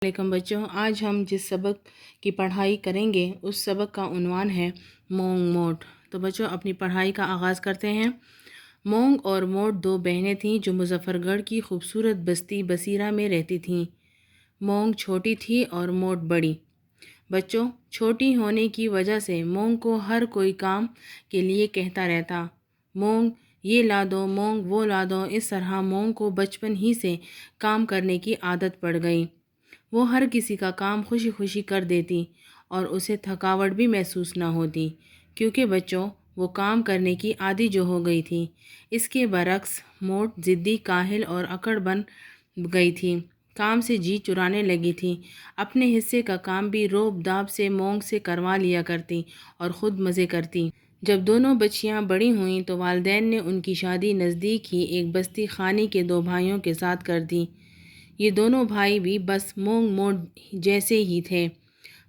علیکم بچوں، آج ہم جس سبق کی پڑھائی کریں گے اس سبق کا عنوان ہے مونگ موٹ۔ تو بچوں اپنی پڑھائی کا آغاز کرتے ہیں۔ مونگ اور موٹ دو بہنیں تھیں جو مظفر گڑھ کی خوبصورت بستی بصیرہ میں رہتی تھیں۔ مونگ چھوٹی تھی اور موٹ بڑی۔ بچوں، چھوٹی ہونے کی وجہ سے مونگ کو ہر کوئی کام کے لیے کہتا رہتا، مونگ یہ لا دو، مونگ وہ لا دو۔ اس طرح مونگ کو بچپن ہی سے کام کرنے کی عادت پڑ گئی۔ وہ ہر کسی کا کام خوشی خوشی کر دیتی اور اسے تھکاوٹ بھی محسوس نہ ہوتی، کیونکہ بچوں وہ کام کرنے کی عادی جو ہو گئی تھی۔ اس کے برعکس موٹ ضدی، کاہل اور اکڑ بن گئی تھی، کام سے جی چرانے لگی تھی۔ اپنے حصے کا کام بھی روب داب سے مونگ سے کروا لیا کرتی اور خود مزے کرتی۔ جب دونوں بچیاں بڑی ہوئیں تو والدین نے ان کی شادی نزدیک ہی ایک بستی خانی کے دو بھائیوں کے ساتھ کر دی۔ یہ دونوں بھائی بھی بس مونگ موٹ جیسے ہی تھے۔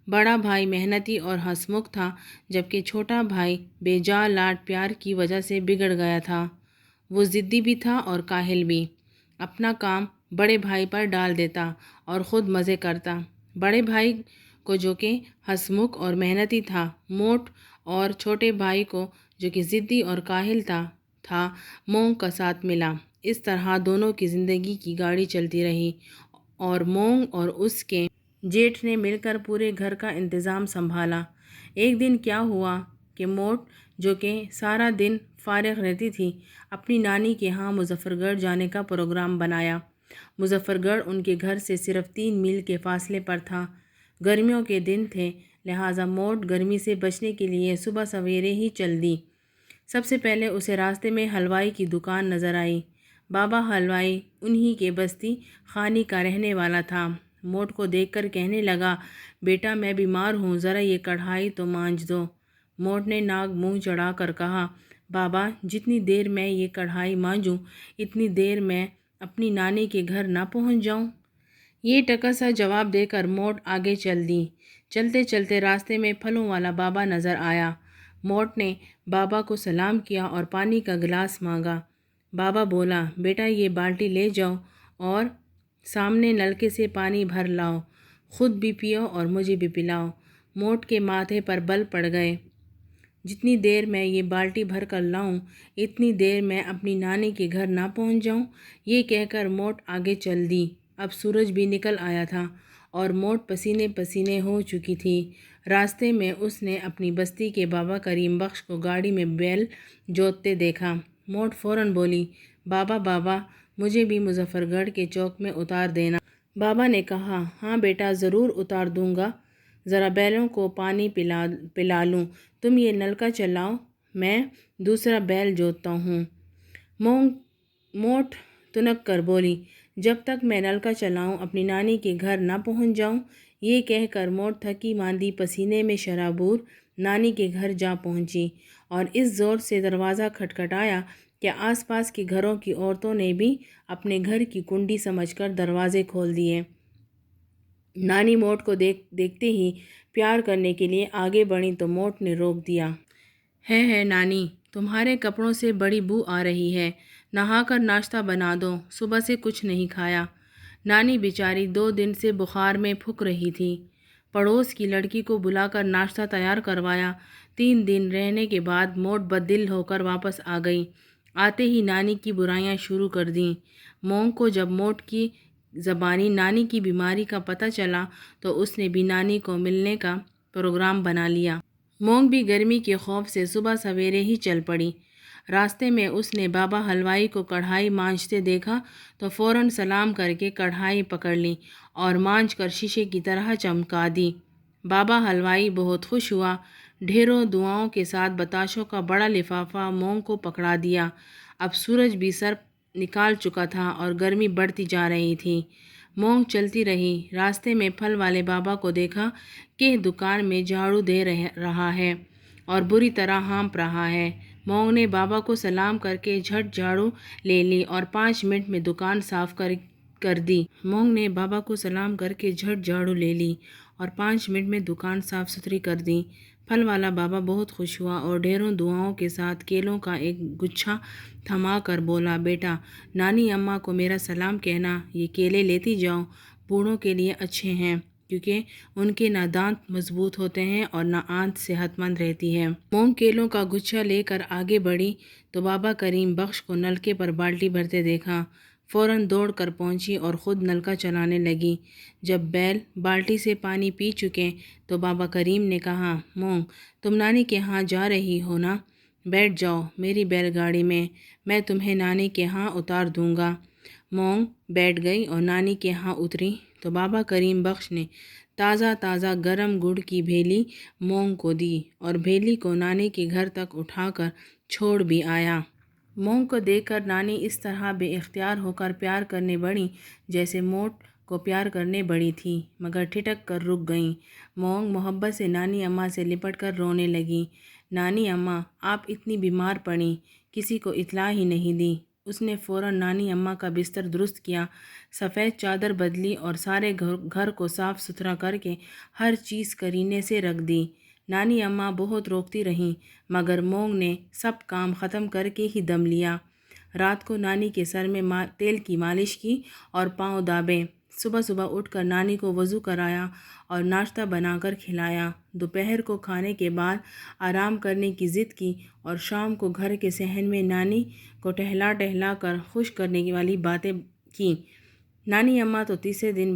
بڑا بھائی محنتی اور ہنسمکھ تھا، جبکہ چھوٹا بھائی بے جا لاڈ پیار کی وجہ سے بگڑ گیا تھا۔ وہ ضدی بھی تھا اور کاہل بھی۔ اپنا کام بڑے بھائی پر ڈال دیتا اور خود مزے کرتا۔ بڑے بھائی کو جو کہ ہنسمکھ اور محنتی تھا، موٹ، اور چھوٹے بھائی کو جو کہ ضدی اور کاہل تھا مونگ کا ساتھ ملا۔ اس طرح دونوں کی زندگی کی گاڑی چلتی رہی اور مونگ اور اس کے جیٹھ نے مل کر پورے گھر کا انتظام سنبھالا۔ ایک دن کیا ہوا کہ موٹ، جو کہ سارا دن فارغ رہتی تھی، اپنی نانی کے ہاں مظفر گڑھ جانے کا پروگرام بنایا۔ مظفر گڑھ ان کے گھر سے صرف 3 میل کے فاصلے پر تھا۔ گرمیوں کے دن تھے، لہٰذا موٹ گرمی سے بچنے کے لیے صبح سویرے ہی چل دی۔ سب سے پہلے اسے راستے میں حلوائی کی دکان نظر آئی۔ بابا حلوائی انہی کے بستی خانی کا رہنے والا تھا۔ موٹ کو دیکھ کر کہنے لگا، بیٹا میں بیمار ہوں، ذرا یہ کڑھائی تو مانجھ دو۔ موٹ نے ناک منہ چڑھا کر کہا، بابا جتنی دیر میں یہ کڑھائی مانجوں اتنی دیر میں اپنی نانی کے گھر نہ پہنچ جاؤں؟ یہ ٹکا سا جواب دے کر موٹ آگے چل دی۔ چلتے چلتے راستے میں پھلوں والا بابا نظر آیا۔ موٹ نے بابا کو سلام کیا اور پانی کا گلاس مانگا۔ بابا بولا، بیٹا یہ بالٹی لے جاؤ اور سامنے نلکے سے پانی بھر لاؤ، خود بھی پیو اور مجھے بھی پلاؤ۔ موٹ کے ماتھے پر بل پڑ گئے۔ جتنی دیر میں یہ بالٹی بھر کر لاؤں اتنی دیر میں اپنی نانی کے گھر نہ پہنچ جاؤں؟ یہ کہہ کر موٹ آگے چل دی۔ اب سورج بھی نکل آیا تھا اور موٹ پسینے پسینے ہو چکی تھی۔ راستے میں اس نے اپنی بستی کے بابا کریم بخش کو گاڑی میں بیل جوتتے دیکھا۔ موٹ فوراً بولی، بابا بابا مجھے بھی مظفر گڑھ کے چوک میں اتار دینا۔ بابا نے کہا، ہاں بیٹا ضرور اتار دوں گا، ذرا بیلوں کو پانی پلا لوں، تم یہ نلکا چلاؤ، میں دوسرا بیل جوتتا ہوں۔ موٹ تنک کر بولی، جب تک میں نلکا چلاؤں اپنی نانی کے گھر نہ پہنچ جاؤں؟ یہ کہہ کر موٹ تھکی ماندی پسینے میں شرابور نانی کے گھر جا پہنچی اور اس زور سے دروازہ کھٹکھٹایا کہ آس پاس کے گھروں کی عورتوں نے بھی اپنے گھر کی کنڈی سمجھ کر دروازے کھول دیے۔ نانی موٹ کو دیکھتے ہی پیار کرنے کے لیے آگے بڑھیں تو موٹ نے روک دیا۔ ہے نانی، تمہارے کپڑوں سے بڑی بو آ رہی ہے، نہا کر ناشتہ بنا دو، صبح سے کچھ نہیں کھایا۔ نانی بیچاری 2 دن سے بخار میں پھک رہی تھی۔ پڑوس کی لڑکی کو بلا کر ناشتہ تیار کروایا۔ 3 دن رہنے کے بعد موٹ بددل ہو کر واپس آ گئی۔ آتے ہی نانی کی برائیاں شروع کر دیں۔ مونگ کو جب موٹ کی زبانی نانی کی بیماری کا پتہ چلا تو اس نے بھی نانی کو ملنے کا پروگرام بنا لیا۔ مونگ بھی گرمی کے خوف سے صبح سویرے ہی چل پڑی۔ راستے میں اس نے بابا حلوائی کو کڑھائی مانجتے دیکھا تو فوراً سلام کر کے کڑھائی پکڑ لی اور مانجھ کر شیشے کی طرح چمکا دی۔ بابا حلوائی بہت خوش ہوا، ڈھیروں دعاؤں کے ساتھ بتاشوں کا بڑا لفافہ مونگ کو پکڑا دیا۔ اب سورج بھی سر نکال چکا تھا اور گرمی بڑھتی جا رہی تھی۔ مونگ چلتی رہی، راستے میں پھل والے بابا کو دیکھا کہ دکان میں جھاڑو دے رہا ہے اور بری طرح ہانپ رہا ہے۔ مونگ نے بابا کو سلام کر کے جھٹ جھاڑو لے لی اور 5 منٹ میں دکان صاف کر دی۔ مونگ نے بابا کو سلام کر کے جھٹ جھاڑو لے لی اور 5 منٹ میں دکان صاف ستھری کر دی۔ پھل والا بابا بہت خوش ہوا اور ڈھیروں دعاؤں کے ساتھ کیلوں کا ایک گچھا تھما کر بولا، بیٹا نانی اماں کو میرا سلام کہنا، یہ کیلے لیتی جاؤ۔ بوڑھوں کے لیے اچھے ہیں کیونکہ ان کے نہ دانت مضبوط ہوتے ہیں اور نہ آنت صحت مند رہتی ہے۔ مونگ کیلوں کا گچھا لے کر آگے بڑھی تو بابا کریم بخش کو نلکے پر بالٹی بھرتے دیکھا۔ فوراً دوڑ کر پہنچی اور خود نلکا چلانے لگی۔ جب بیل بالٹی سے پانی پی چکے تو بابا کریم نے کہا، مونگ تم نانی کے ہاں جا رہی ہو نا؟ بیٹھ جاؤ میری بیل گاڑی میں تمہیں نانی کے ہاں اتار دوں گا۔ مونگ بیٹھ گئی اور نانی کے ہاں اتری تو بابا کریم بخش نے تازہ گرم گڑ کی بھیلی مونگ کو دی اور بھیلی کو نانی کے گھر تک اٹھا کر چھوڑ بھی آیا۔ مونگ کو دیکھ کر نانی اس طرح بے اختیار ہو کر پیار کرنے بڑھیں جیسے موٹ کو پیار کرنے بڑھی تھی، مگر ٹھٹک کر رک گئیں۔ مونگ محبت سے نانی اماں سے لپٹ کر رونے لگی۔ نانی اماں آپ اتنی بیمار پڑیں، کسی کو اطلاع ہی نہیں دی۔ اس نے فوراً نانی اماں کا بستر درست کیا، سفید چادر بدلی اور سارے گھر کو صاف ستھرا کر کے ہر چیز کرینے سے رکھ دی۔ نانی اماں بہت روکتی رہیں مگر مونگ نے سب کام ختم کر کے ہی دم لیا۔ رات کو نانی کے سر میں تیل کی مالش کی اور پاؤں دابے۔ صبح اٹھ کر نانی کو وضو کرایا اور ناشتہ بنا کر کھلایا۔ دوپہر کو کھانے کے بعد آرام کرنے کی ضد کی اور شام کو گھر کے صحن میں نانی کو ٹہلا کر خوش کرنے والی باتیں کی۔ نانی اماں تو تیسرے دن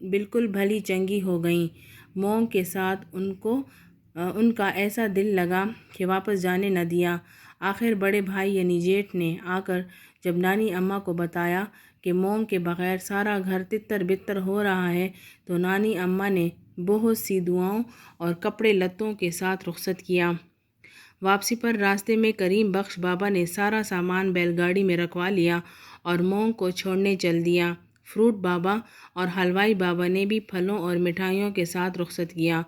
بالکل بھلی چنگی ہو گئیں۔ مونگ کے ساتھ ان کا ایسا دل لگا کہ واپس جانے نہ دیا۔ آخر بڑے بھائی یعنی جیٹھ نے آ کر جب نانی اماں کو بتایا کہ مونگ کے بغیر سارا گھر تتر بتر ہو رہا ہے تو نانی اماں نے بہت سی دعاؤں اور کپڑے لتوں کے ساتھ رخصت کیا۔ واپسی پر راستے میں کریم بخش بابا نے سارا سامان بیل گاڑی میں رکھوا لیا اور مونگ کو چھوڑنے چل دیا۔ فروٹ بابا اور حلوائی بابا نے بھی پھلوں اور مٹھائیوں کے ساتھ رخصت کیا۔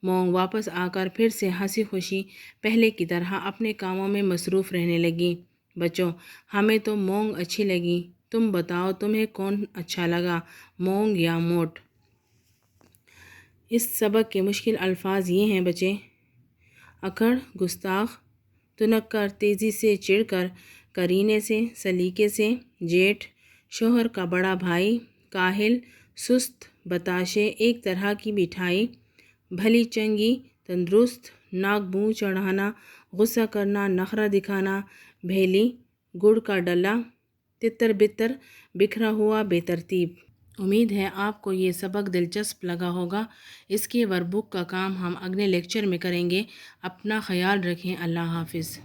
مونگ واپس آ کر پھر سے ہنسی خوشی پہلے کی طرح اپنے کاموں میں مصروف رہنے لگی۔ بچوں، ہمیں تو مونگ اچھی لگی، تم بتاؤ تمہیں کون اچھا لگا، مونگ یا موٹ؟ اس سبق کے مشکل الفاظ یہ ہیں بچے: اکڑ گستاخ، تنکر تیزی سے چڑھ کر، کرینے سے سلیقے سے، جیٹھ شوہر کا بڑا بھائی، کاہل سست بتاشے ایک طرح کی مٹھائی، بھلی چنگی تندرست، ناک منہ چڑھانا، غصہ کرنا، نخرہ دکھانا، بھیلی گڑ کا ڈلا، تتر بتر بکھرا ہوا بے ترتیب۔ امید ہے آپ کو یہ سبق دلچسپ لگا ہوگا۔ اس کے ورک بک کا کام ہم اگلے لیکچر میں کریں گے۔ اپنا خیال رکھیں۔ اللہ حافظ۔